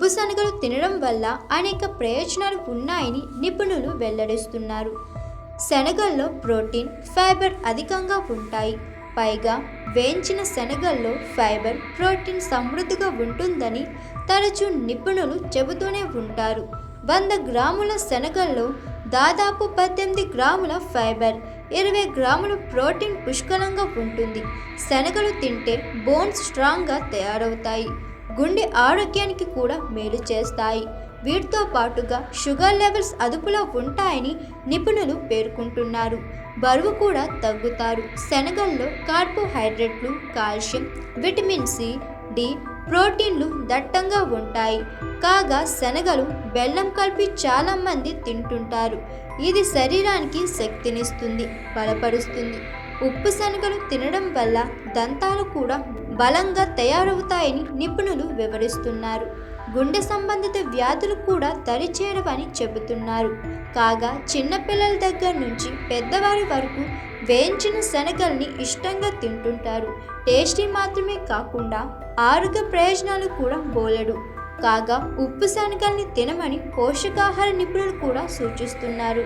ఉప్పు శనగలు తినడం వల్ల అనేక ప్రయోజనాలు ఉన్నాయని నిపుణులు వెల్లడిస్తున్నారు. శనగల్లో ప్రోటీన్, ఫైబర్ అధికంగా ఉంటాయి. పైగా వేయించిన శనగల్లో ఫైబర్, ప్రోటీన్ సమృద్ధిగా ఉంటుందని తరచూ నిపుణులు చెబుతూనే ఉంటారు. 100 గ్రాముల శనగల్లో దాదాపు 18 గ్రాముల ఫైబర్, 20 గ్రాముల ప్రోటీన్ పుష్కలంగా ఉంటుంది. శనగలు తింటే బోన్స్ స్ట్రాంగ్గా తయారవుతాయి. గుండె ఆరోగ్యానికి కూడా మేలు చేస్తాయి. వీటితో పాటుగా షుగర్ లెవెల్స్ అదుపులో ఉంటాయని నిపుణులు పేర్కొంటున్నారు. బరువు కూడా తగ్గుతారు. శనగల్లో కార్బోహైడ్రేట్లు, కాల్షియం, విటమిన్ సి, డి, ప్రోటీన్లు దట్టంగా ఉంటాయి. కాగా శనగలు, బెల్లం కలిపి చాలామంది తింటుంటారు. ఇది శరీరానికి శక్తినిస్తుంది, బలపరుస్తుంది. ఉప్పు శనగలు తినడం వల్ల దంతాలు కూడా బలంగా తయారవుతాయని నిపుణులు వివరిస్తున్నారు. గుండె సంబంధిత వ్యాధులు కూడా దరిచేరవని చెబుతున్నారు. కాగా చిన్నపిల్లల దగ్గర నుంచి పెద్దవారి వరకు వేయించిన శనగల్ని ఇష్టంగా తింటుంటారు. టేస్టీ మాత్రమే కాకుండా ఆరోగ్య ప్రయోజనాలు కూడా బోలెడు. కాగా ఉప్పు శనగల్ని తినమని పోషకాహార నిపుణులు కూడా సూచిస్తున్నారు.